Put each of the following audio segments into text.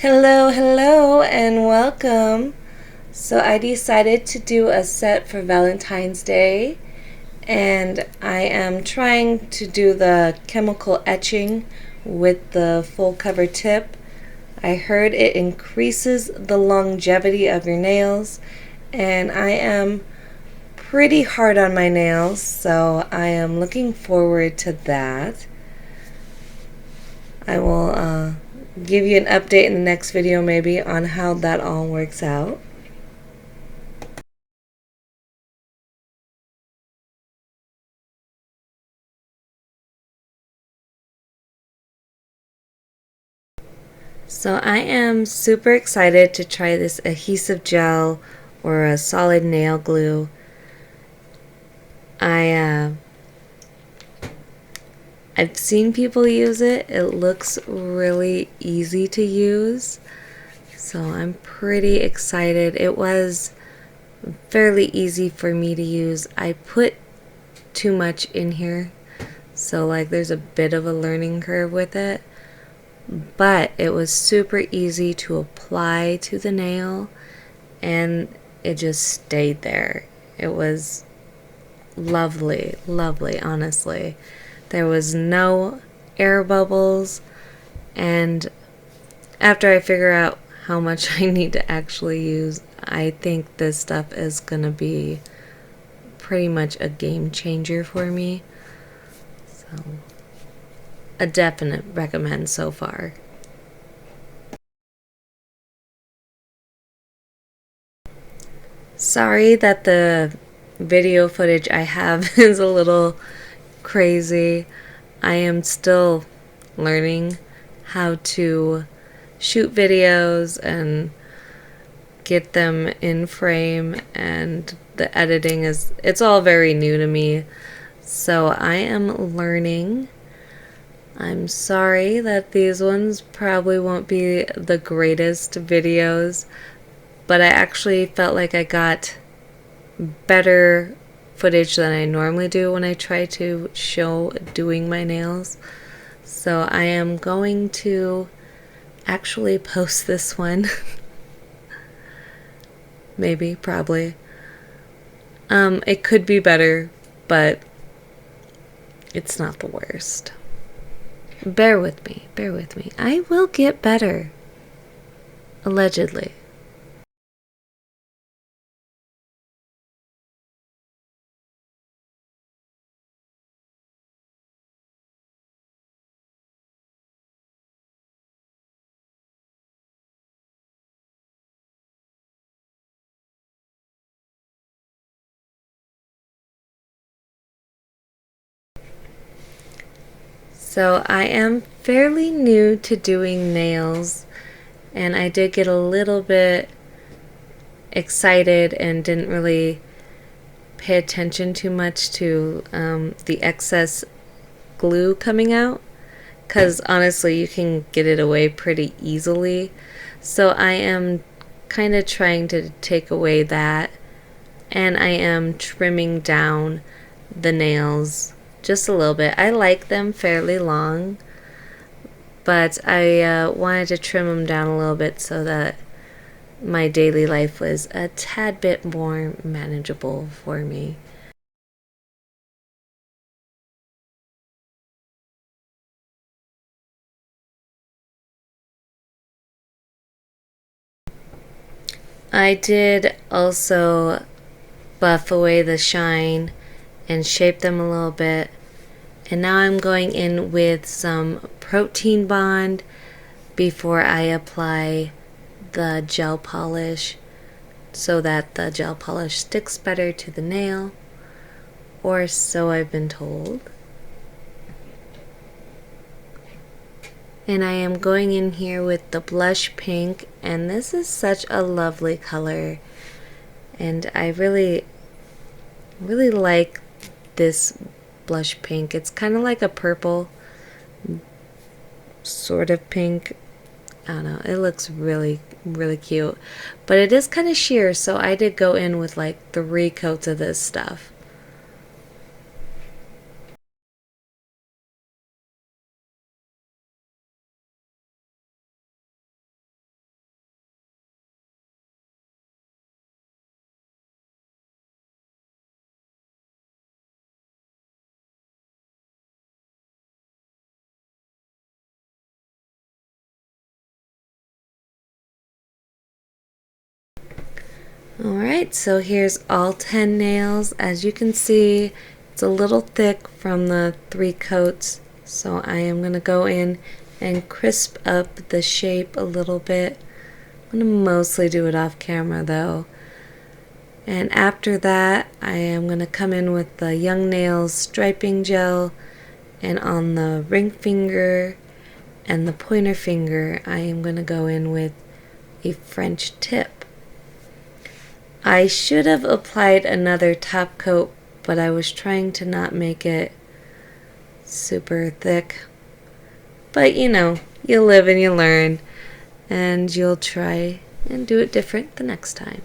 Hello, hello, and welcome. So, I decided to do a set for Valentine's Day, and I am trying to do the chemical etching with the full cover tip. I heard it increases the longevity of your nails, and I am pretty hard on my nails, so I am looking forward to that. I will give you an update in the next video maybe on how that all works out. So I am super excited to try this adhesive gel or a solid nail glue. I've seen people use it. It looks really easy to use. So I'm pretty excited. It was fairly easy for me to use. I put too much in here, so like there's a bit of a learning curve with it, but it was super easy to apply to the nail and it just stayed there. It was lovely, lovely, honestly. There was no air bubbles, and after I figure out how much I need to actually use, I think this stuff is gonna be pretty much a game changer for me. So, a definite recommend so far. Sorry that the video footage I have is a little crazy. I am still learning how to shoot videos and get them in frame, and the editing it's all very new to me. So I am learning. I'm sorry that these ones probably won't be the greatest videos, but I actually felt like I got better footage than I normally do when I try to show doing my nails. So I am going to actually post this one. Maybe, probably. It could be better, but it's not the worst. Bear with me, bear with me. I will get better. Allegedly. So I am fairly new to doing nails, and I did get a little bit excited and didn't really pay attention too much to the excess glue coming out, because honestly you can get it away pretty easily. So I am kind of trying to take away that, and I am trimming down the nails just a little bit. I like them fairly long, but I wanted to trim them down a little bit so that my daily life was a tad bit more manageable for me. I did also buff away the shine and shape them a little bit. And now I'm going in with some protein bond before I apply the gel polish so that the gel polish sticks better to the nail, or so I've been told. And I am going in here with the blush pink, and this is such a lovely color, and I really like this blush pink. It's kind of like a purple sort of pink. I don't know, it looks really cute, but it is kind of sheer, so I did go in with like 3 coats of this stuff. Alright, so here's all 10 nails. As you can see, it's a little thick from the 3 coats, so I am going to go in and crisp up the shape a little bit. I'm going to mostly do it off camera though. And after that, I am going to come in with the Young Nails striping gel, and on the ring finger and the pointer finger, I am going to go in with a French tip. I should have applied another top coat, but I was trying to not make it super thick. But you know, you live and you learn, and you'll try and do it different the next time.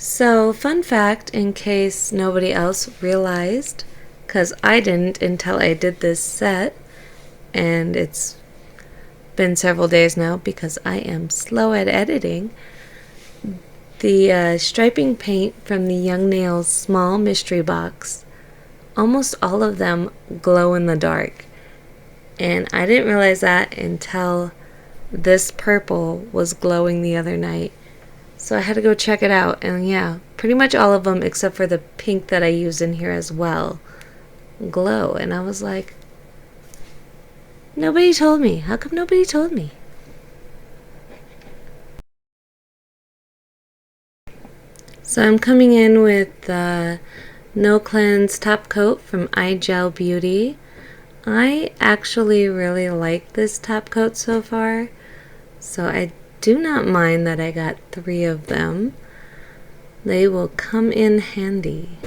So, fun fact in case nobody else realized, because I didn't until I did this set, and it's been several days now because I am slow at editing. The striping paint from the Young Nails small mystery box, almost all of them glow in the dark. And I didn't realize that until this purple was glowing the other night. So I had to go check it out, and yeah, pretty much all of them except for the pink that I used in here as well glow. And I was like, nobody told me. How come nobody told me? So I'm coming in with the No Cleanse top coat from iGel Beauty. I actually really like this top coat so far, so I do not mind that I got 3 of them. They will come in handy.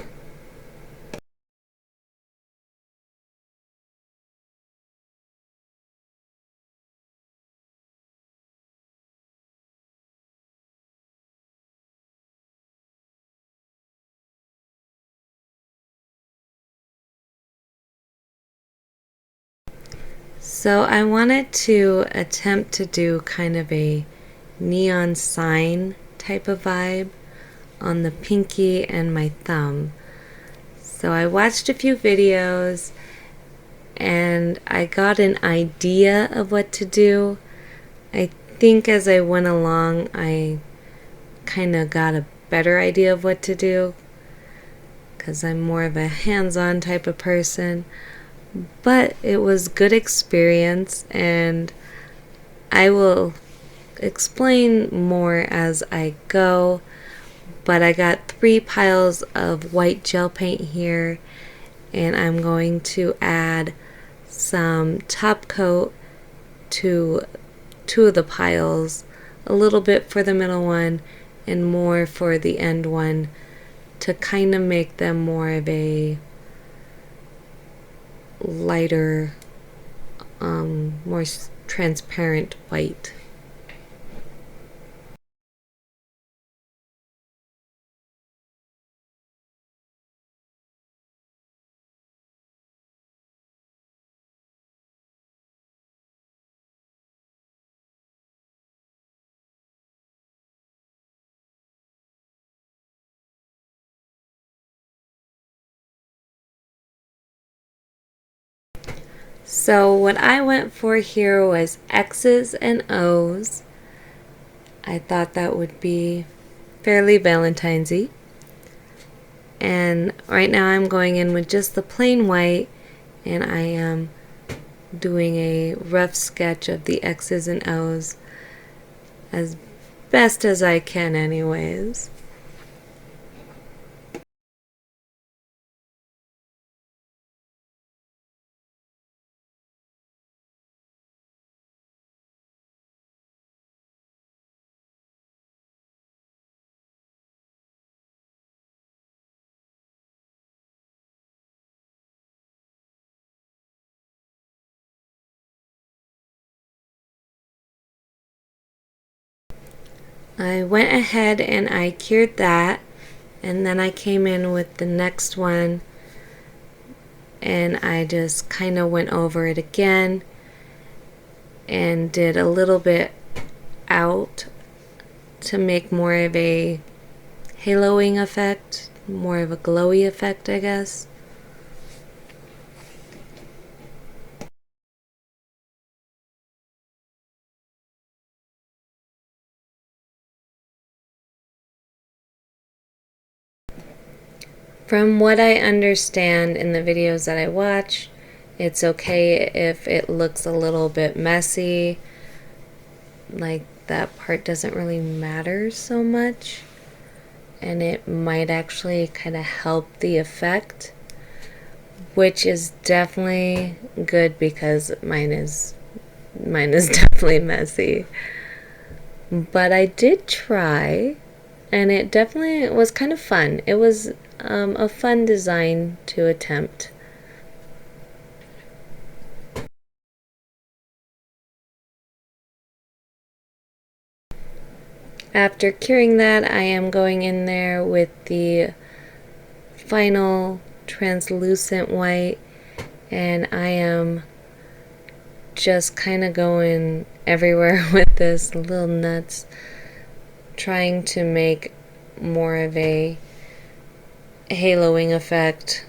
So I wanted to attempt to do kind of a neon sign type of vibe on the pinky and my thumb. So I watched a few videos and I got an idea of what to do. I think as I went along, I kind of got a better idea of what to do because I'm more of a hands-on type of person. But it was good experience, and I will explain more as I go. But I got 3 piles of white gel paint here, and I'm going to add some top coat to 2 of the piles, a little bit for the middle one and more for the end one, to kind of make them more of a lighter, more transparent white. So what I went for here was X's and O's. I thought that would be fairly Valentine's-y. And right now I'm going in with just the plain white, and I am doing a rough sketch of the X's and O's as best as I can anyways. I went ahead and I cured that, and then I came in with the next one and I just kind of went over it again and did a little bit out to make more of a haloing effect, more of a glowy effect, I guess. From what I understand in the videos that I watch, it's okay if it looks a little bit messy, like that part doesn't really matter so much, and it might actually kind of help the effect, which is definitely good because mine is definitely messy. But I did try, and it definitely was kind of fun. It was a fun design to attempt. After curing that, I am going in there with the final translucent white, and I am just kind of going everywhere with this, a little nuts, trying to make more of a haloing effect,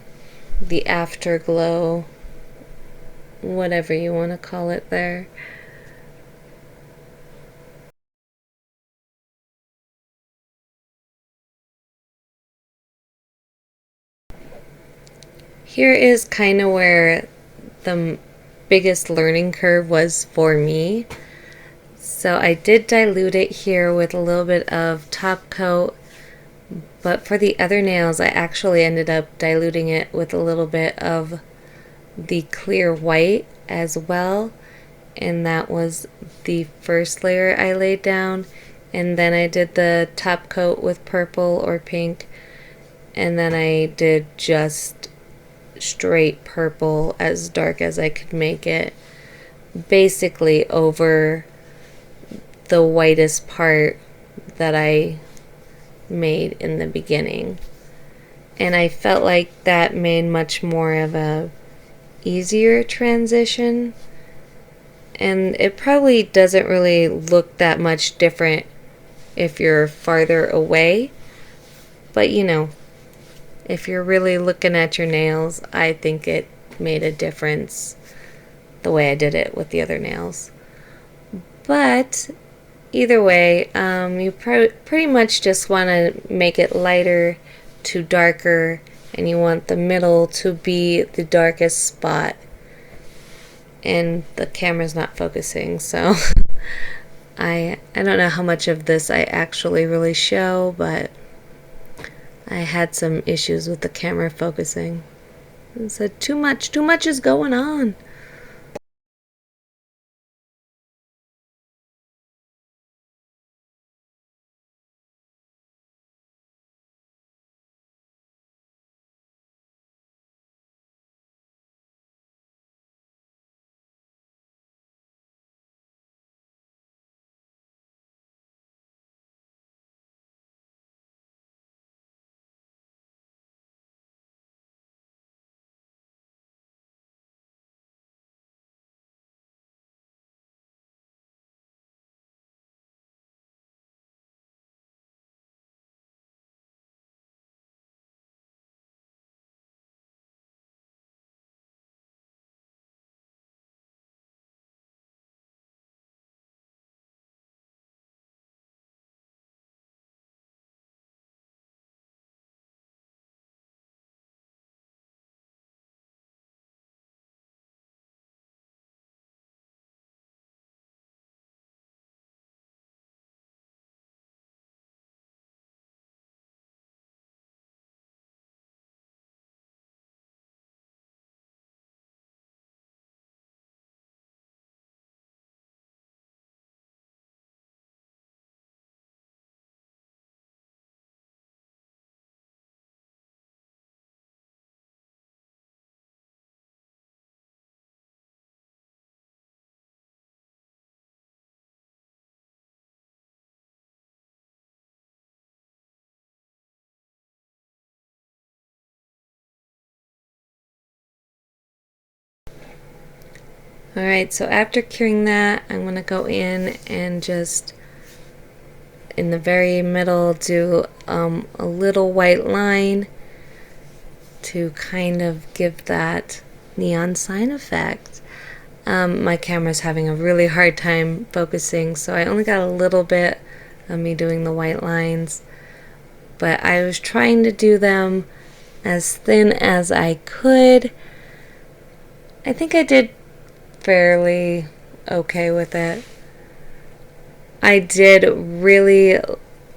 the afterglow, whatever you want to call it there. Here is kind of where the biggest learning curve was for me. So I did dilute it here with a little bit of top coat, but for the other nails I actually ended up diluting it with a little bit of the clear white as well, and that was the first layer I laid down, and then I did the top coat with purple or pink, and then I did just straight purple as dark as I could make it, basically over the whitest part that I made in the beginning. And I felt like that made much more of a easier transition, and it probably doesn't really look that much different if you're farther away, but if you're really looking at your nails, I think it made a difference the way I did it with the other nails. But either way, you pretty much just want to make it lighter to darker, and you want the middle to be the darkest spot. And the camera's not focusing, so I don't know how much of this I actually really show, but I had some issues with the camera focusing. It said too much is going on. Alright, so after curing that, I'm going to go in and just in the very middle do a little white line to kind of give that neon sign effect. My camera's having a really hard time focusing, so I only got a little bit of me doing the white lines, but I was trying to do them as thin as I could. I think I did fairly okay with it. I did really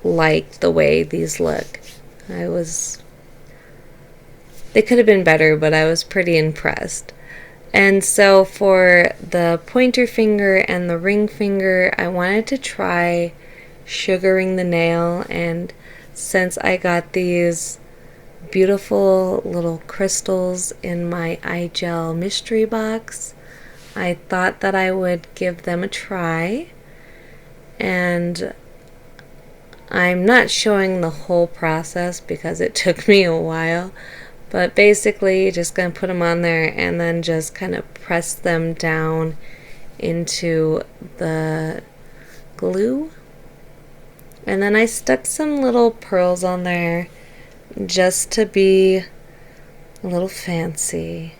like the way these look. They could have been better, but I was pretty impressed. And so for the pointer finger and the ring finger, I wanted to try sugaring the nail, and since I got these beautiful little crystals in my eye gel mystery box, I thought that I would give them a try. And I'm not showing the whole process because it took me a while, but basically just going to put them on there and then just kind of press them down into the glue. And then I stuck some little pearls on there just to be a little fancy.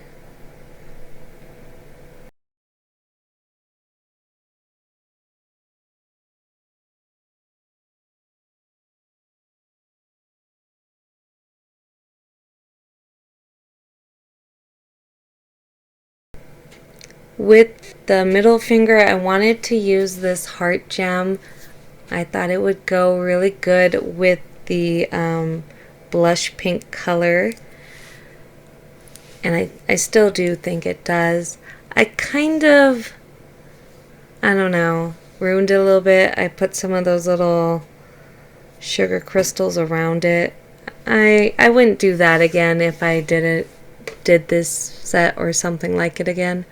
With the middle finger, I wanted to use this heart gem. I thought it would go really good with the blush pink color, and I still do think it does. I kind of, I don't know, ruined it a little bit. I put some of those little sugar crystals around it. I wouldn't do that again if I did this set or something like it again.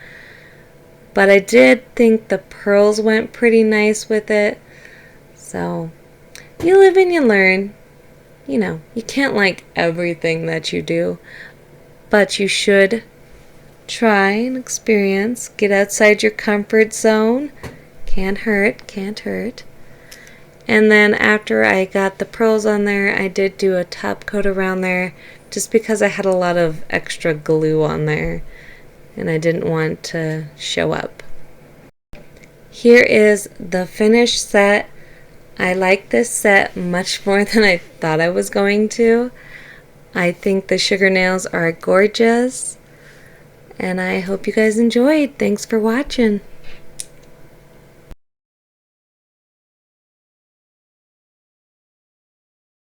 But I did think the pearls went pretty nice with it. So, you live and you learn. You know, you can't like everything that you do, but you should try and experience. Get outside your comfort zone. Can't hurt, can't hurt. And then after I got the pearls on there, I did do a top coat around there just because I had a lot of extra glue on there and I didn't want to show up. Here is the finished set. I like this set much more than I thought I was going to. I think the sugar nails are gorgeous, and I hope you guys enjoyed. Thanks for watching.